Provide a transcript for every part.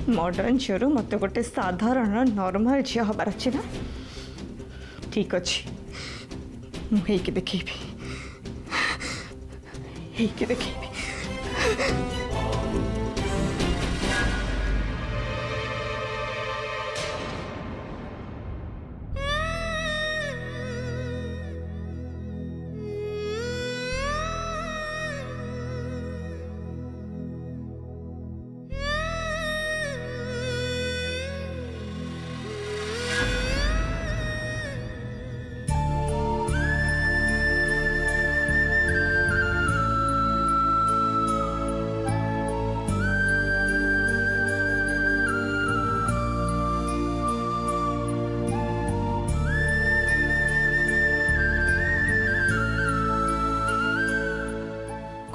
Modern झील मत गोटे साधारण नॉर्मल झी हबार अच्छे ना ठीक अच्छे मुझे देखेबी देखेबी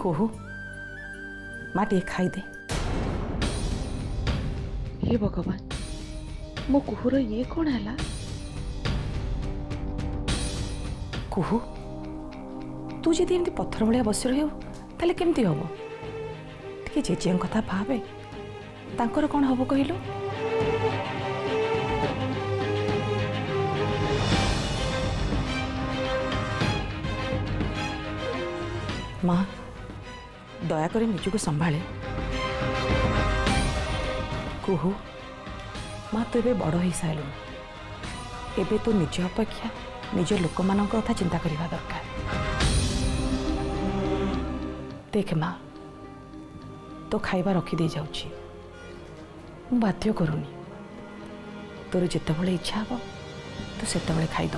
कुहू माँ टे खाई दे। हे भगवान मो कुहूर ये कौन है? कुहू तू जदि एमती पत्थर भाया बस रही ताले केमती हम टे जेजे कथा भावे तांकर कौन हम कहलु? माँ दयाकर निजक संभाले। कुहू माँ तू ए बड़ हो सारू एबे तू निज अपेक्षा निज लोक मान कथा चिंता करवा दरकार। देख माँ तो खाइबा रखी दे जाऊची बाध्य करूनी तोर जिते इच्छा हम तू से खाईद।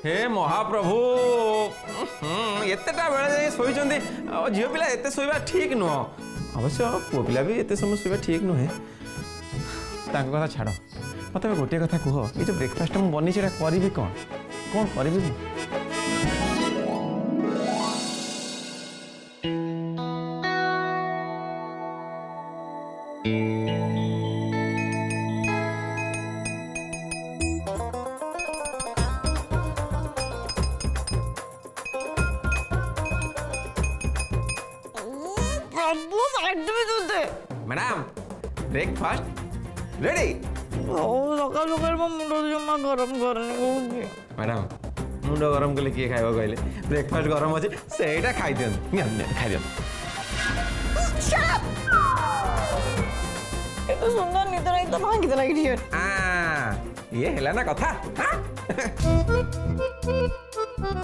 हे महाप्रभु एतेटा बेले शोई झील पिला एते शोवा ठीक नुह अवश्य पुओ पिला भी एते समय शोवा ठीक नुहे कथा छाड़ मत गोटे कथा कह ये जो ब्रेकफास्ट मुझे बनी करी कौन कौन करी मैडम ब्रेकफास्ट रेडी सकाल सकाल मुंड जमा गरम करनी मैडम मुंड गरम कले किए खाइबा कहले ब्रेकफास्ट गरम अच्छे से खाई दियन खाई दियन तो सुंदर निद नहीं तो भांगी दे लगी ये हेला ना कथा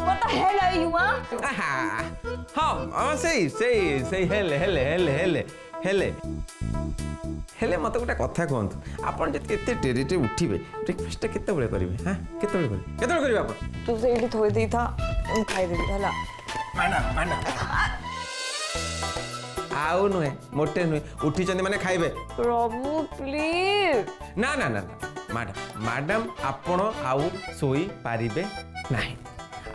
what the hell are you हाँ सही हेले हेले हेले हेले हेले हेले मत गोटे कथा कहतु आपन जते डेरी उठिबे ब्रेकफास्ट केते बेले करिवे हां केते बेले करिवे आपन तू से इली थोई देई था खाई देबी हला माना आउ नुहे मोटे नुहे उठी चंदी माने खाइबे प्रभु प्लीज ना ना ना मैडम मैडम आपण आउ सोई पारिबे नाही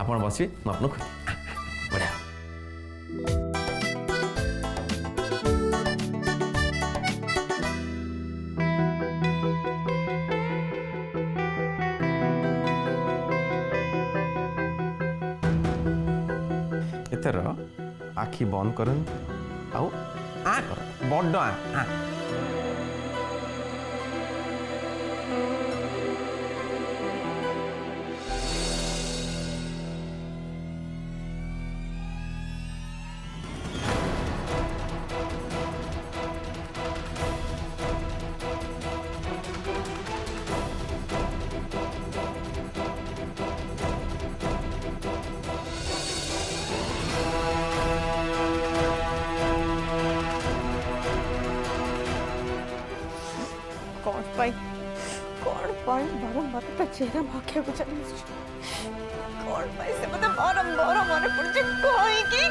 आपण बसबे म आपन खुद बड़ा एथर आखि बंद करन आउ आ कर बड़ आ पाई बारंबार ता चेहरा भाग्य को चली कौन पाई से मते बारंबार मन पड़े कोई की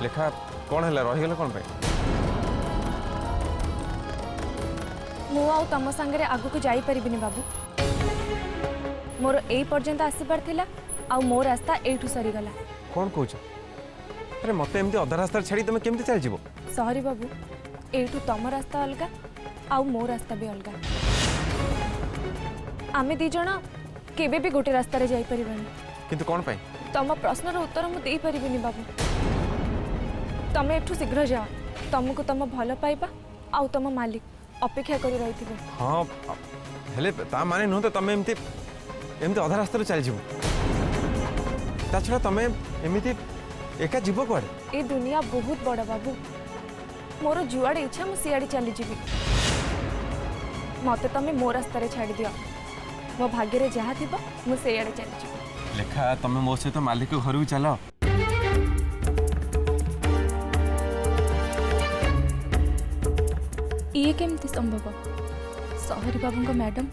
लेखा कौन है रहीगल कौन पे मु आउ तम संगे आगु को जाई परिबिनी बाबू मोर ए पर्यंत आसीबार थिला आउ मोर रास्ता एठू सरी गला कौन कहूच अरे मत एमती अधा रास्ता छाड़ी तुम केमती चल जीवो सॉरी बाबू एठू तम रास्ता अलगा आउ मो रास्ता भी अलगा आमे दी जण केबे भी गोटे रास्ता रे जाई परिबानी किंतु कौन पाई तम प्रश्नर उत्तर मु देई परिबिनी बाबू तमे एठू शीघ्र जाओ तुमको तुम भल पाइबा आउ तुम मालिक अपेक्षा करी रही थे हाँ हेले ता माने नुह तो तुम एमती एमती अधा रास्ता चल जीवो ता छड़ा तुम एमती एका जीव कुआडे ए दुनिया बहुत बड़ बाबू मोर जुआड़े इच्छा मु सियाड़ी चली जीवी मते तमे मो रास्ता रे छाड़ी दियो मो भाग्य रे जहा थिबो मु सेयाड़े चली जीवी लेखा तुम मो सहित मालिक घर को चलो ये केमती संभव सहरी बाबू मैडम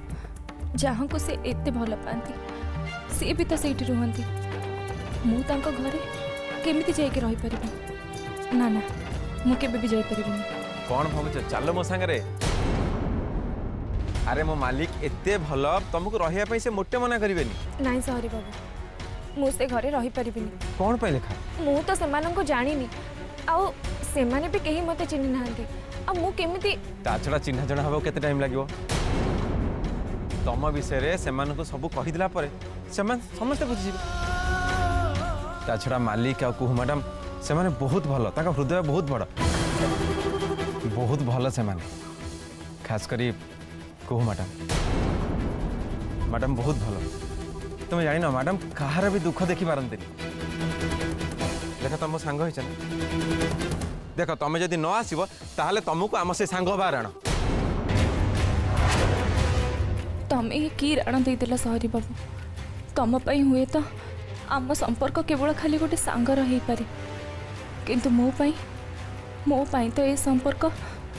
जहाँ को से एते भल पाती सी भी तो सेठी रुहंती मु तांको घरे केमिति जाइके रही परिबी ना ना मु केबे भी जाई परिबिनी कौन भावुच चलो मो सांगरे अरे मो मालिक एते भल तुमको रहिया पई से मोटे मना करिवेनी नाई सहरी बाबू मु से घरे रही परिबिनी कौन पे लेखा मु तो सेमानंको जानिनी आउ सेमाने भी केही मते चिन्हि नाहंती आ मु केमिति ता छड़ा चिन्हा जणा हबो केते टाइम लागिवो तम विषय रे सेमान को सब कहि दिला परे सेमान समस्त बुझि जिवे ता छड़ा मालिक आ कुहू मैडम सेमाने बहुत भलो ताका हृदय बहुत बड़ बहुत भलो सेमाने खास करी कुहू मैडम मैडम बहुत भलो तुम जान मैडम कहार भी दुख देखी पारती देख तुम सांग हो देख तुम जदि न आसब ताहले तुमको आम से सांग बार आण तमे ये की राण देदेला सहरी बाबू तम पई हुए तो आम संपर्क केवल खाली गोटे सांगर हो पारे किंतु मो पई तो ये संपर्क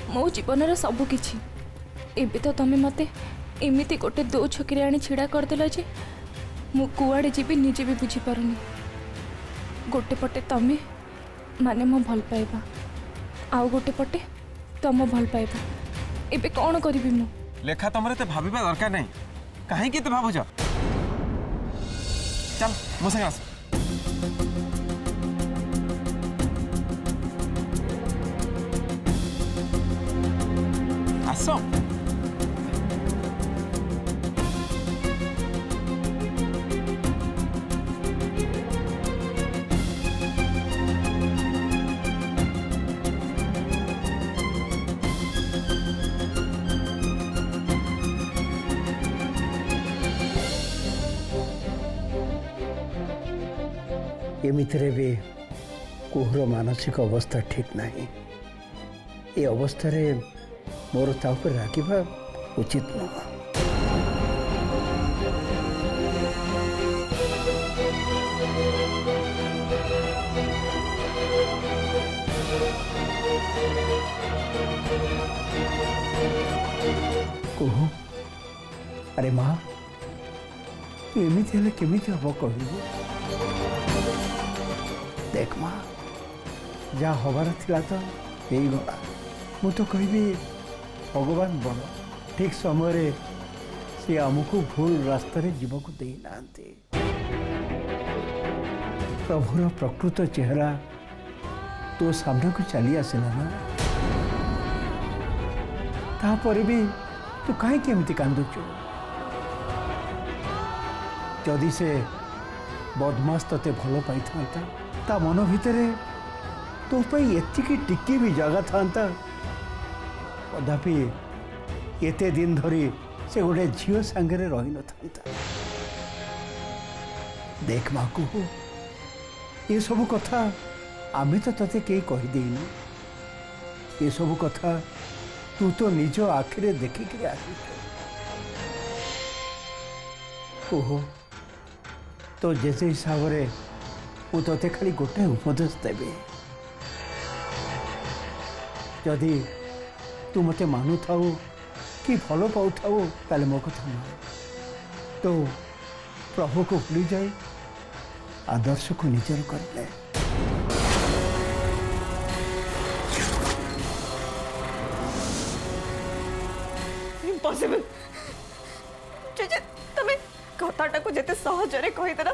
मो जीवन सबु किछि एबे तो तमे मते एमिति गोटे दो छकरी आनी छिड़ा करदेला जे मु कुआड़े जीवी निजे भी बुझी पारुनी गोटे पटे तमे माने मो भल पाइबा आउ गोटे पटे तम भल पाइबा एबे कौन करिबी मु लेखा तुम तो भाविबा दरकार नहीं कहीं के भावुच चल मो संगे आस आस एमितिरे भी कुहर मानसिक अवस्था ठीक नहीं ये अवस्था रे मोर ता ऊपर रागिबा उचित नुह एमती हेले केमिति हब कहबू देख माँ जहाँ हबार थिला तो यही गला मु तो कहबी भगवान बड़ ठीक समय से आमको भूल रास्ता जीवक दे ना प्रभुर प्रकृत चेहरा तो सामने को चली आसला ना तापर भी तू कहीं केमती कांदुचु जदि से बदमाश ते भल पाई ता मन भितर तो एतिकी टिकी भी जगह था कदापि एते दिन धरी से गोटे झील सांगे रही न था देख माँ को ये सब कथा आमे तो तते कई कहीदेनु ये सब कथा तू तो निज आखिरे देखिक ओहो तो जैसे हिसाब से मु तते खाली गोटे उपदेश देवी जदि तू मते मानु थाऊ कि भल पाऊ थाऊ ताले मो कथा मान तो प्रभु को भूली जाए आदर्श को निजर कर ले इम्पॉसिबल जेजे तमे कथाटा को जेते सहजरे कहि देला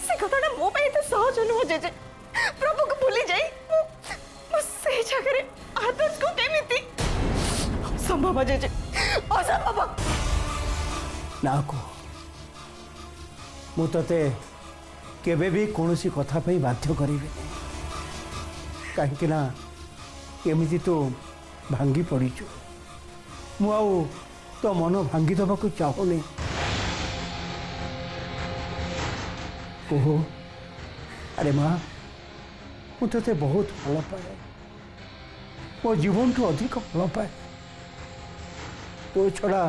से कथाटा मो पे एते सहज नुह जेजे प्रभु को भूली जाई मो से जगह रे आदर्श को केमिति संभव जेजे असंभव ना को मु तते केबे भी कौनसी कथा पे बाध्य करी कहीं ना एमती तो भांगी पड़ीचु मु तो मन भांगी दबा को चाहूनी ओहो अरे माँ मु ते बहुत भल पाए मो जीवन ठू अधिक भल पाए तो छड़ा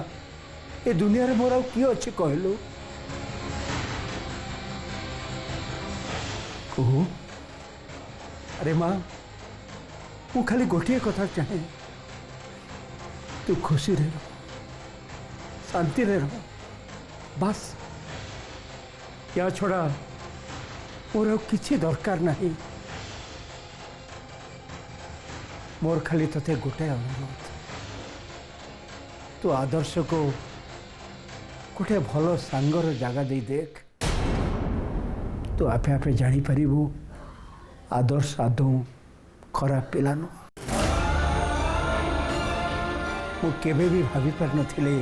ए दुनिया रे मोर आउ किए अच्छे कहलु ओहो अरे माँ मु खाली गोटे कथा चाहे तू खुशी रे रह शांति रे रह बस या छड़ा मोर किसी दरकार नहीं मोर खाली तते गोटे अनुरोध तू आदर्श को गोटे भल सांगर जगह दे देख तो आपे आपे जानी पारिबु आदर्श आदौ खराब पिला नु मु केबे भी भाभी पार नथिले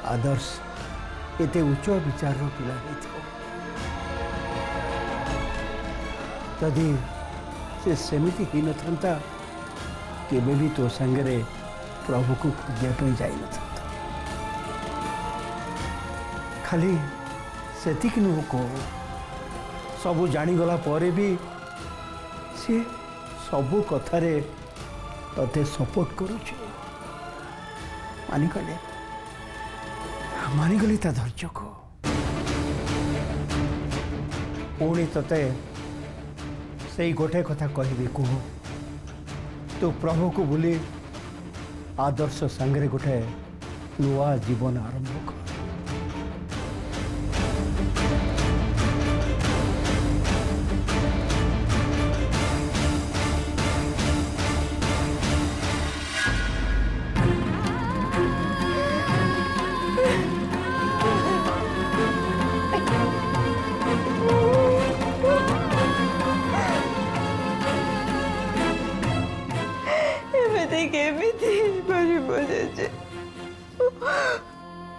आदर्श एते उच्च विचार पिला जदि से सेमिति ही न था केबे भी तो संगे प्रभु को खोजा जाई न था खाली सेतिक नुह को सबू जानीगला पर भी सी सबू कथारे तते सपोर्ट करुचे मानिगली ता धैर्य को पुणी तते से गोटे कथा कहबी कह तू प्रभु को भूली आदर्श संगे गोटे नुआ जीवन आरंभ कर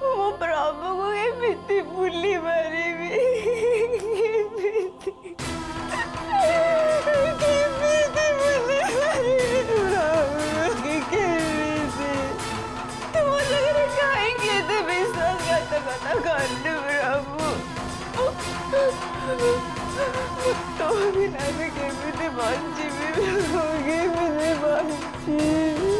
मो प्रभु को एमिति भूली मारिबी केमिति भूली मारिबी केमिति तुम जगह कहेंगे एते विश्वासघातकता करनु प्रभु तो बिना भी केमिति बंचिबी केमिति बंचिबी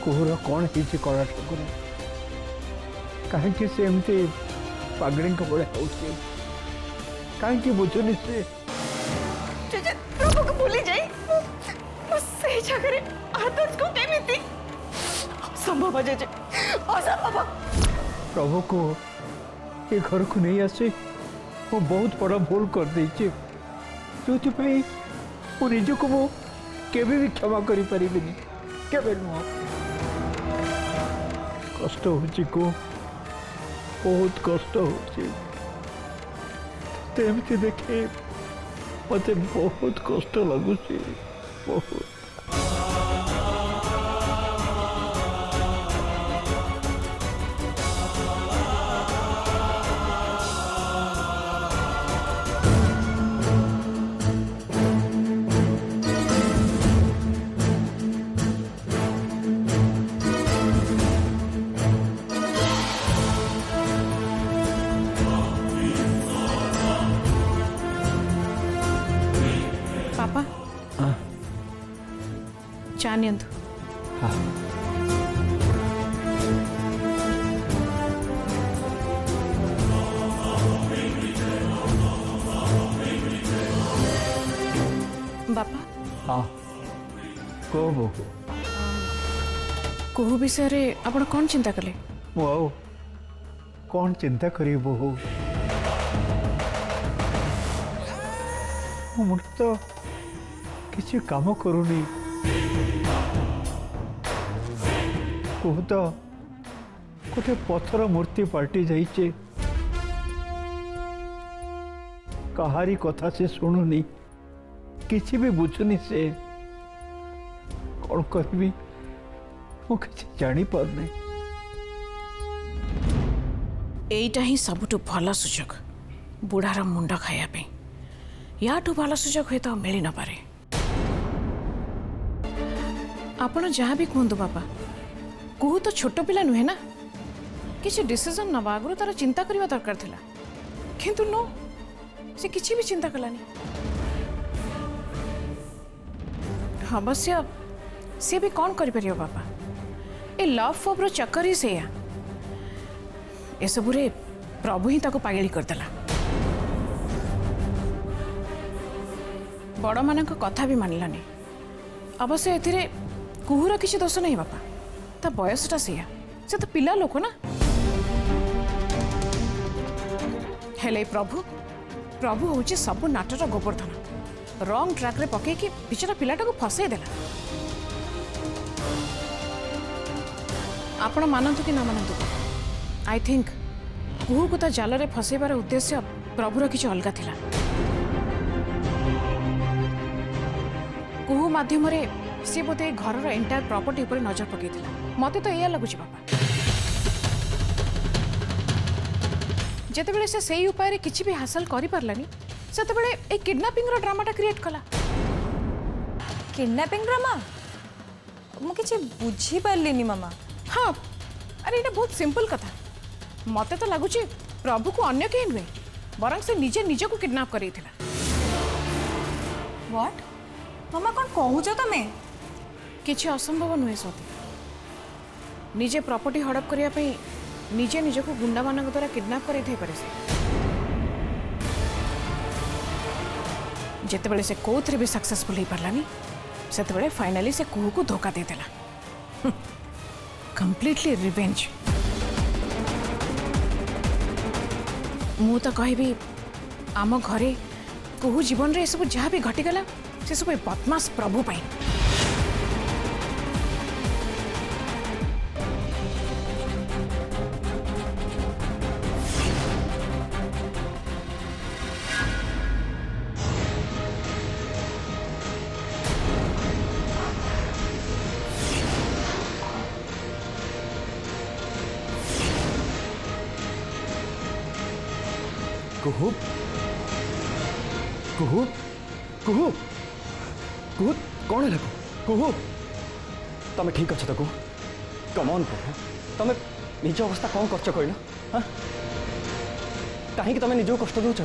कुहर कौन है कला ठाकुर कहीं से एमती पागड़ी बड़े होचे कहीं बुझुनी से जेजे प्रभु को भूली जाई से जगह आदर्श को केमिति असंभव जेजे असंभव। प्रभु को ये घर को नहीं आसे वो बहुत बड़ा भूल कर देचे जो मो निज को मो केबे भी क्षमा करी परिबिनी केबे नुह कष्ट होची को बहुत कष्ट होची तेमती देखे मते बहुत कष्ट लगुची बहुत। पापा चा नियंतु। बापा हाँ को बहु कुहू विषय आपण कौन चिंता कले? मु कौन चिंता करी बहु मुझे तो किसी काम करूनी कहू तो गोटे पत्थर मूर्ति पार्टी जाइए कहारी कथा से शुणुनी किसी भी बुझुनी से कौन करी मुझे जानी पारनी। एटा ही सबुठु भल सुजोग बुढ़ार मुंड खाया याठू भल सुजोग हुए तो मिल न पारे। आपण जहाँ भी कहतु बापा कुहू तो छोट पिला नुहे ना किसी डिसीजन नवा आगु तार चिंता करने दरकार थिला किंतु नो से किसी भी चिंता कलानी। अवश्य सी भी कौन कर पारियो बापा ए लव फव रो चक्कर ही से एसबुरे प्रभु ही ताको पागली करदेला। बड़ मान कथा भी मानलानी। अवश्य एथिरे कुहूर किसी दोष नहीं बापा ता बयसटा से तो पिला लोक ना हेले प्रभु प्रभु हूँ सब नाटर गोवर्धन रंग ट्रैक रे पकईकि बिचरा पिलाटा को फसई देला। आपण मानतु कि न मानतु आई थिंक कुहू को ता जाल रे फसईबार उद्देश्य प्रभुर किसी अलगा थिला। कुहू माध्यम रे सी बोधे घर एंटायर प्रॉपर्टी ऊपर नजर पकई मते तो यह लगुच बापा जितेबले से सही उपाय किसी भी हासिल करि पारलानी सेतेबले ए किडनैपिंग रो ड्रामाटा क्रिएट कला। किडनैपिंग ड्रामा मु किछि बुझी पारलिनी मामा। हाँ अरे ये बहुत सिंपल कथा मते तो लगुच प्रभु को अन्य कहीं नुहे बरं से निजे निजे को किडनैप करी थिला। व्हाट मामा कौन कहूछ तमे किछि असंभव नुहे सती निजे प्रॉपर्टी हड़प करिया पई निजे निजे को गुंडा मान द्वारा किडनैप करी थे पारे जेतेबेले से कोथरे भी सक्सेसफुल ही पारलानी सेतेबेले फाइनली से कुहू को धोखा दे देला। Completely revenge. मु तो कहबी आम घरे कुहू जीवन रे सब जहाँ भी घटीगला से सब बदमाश प्रभु पाई। कुहू कुहू कुहू कुहू कौन है कुहू तमें ठीक अच्छे तो कमन प्रभु तमें निज अवस्था कौन कर कहना हाँ कहीं तुम निज कष्ट दौच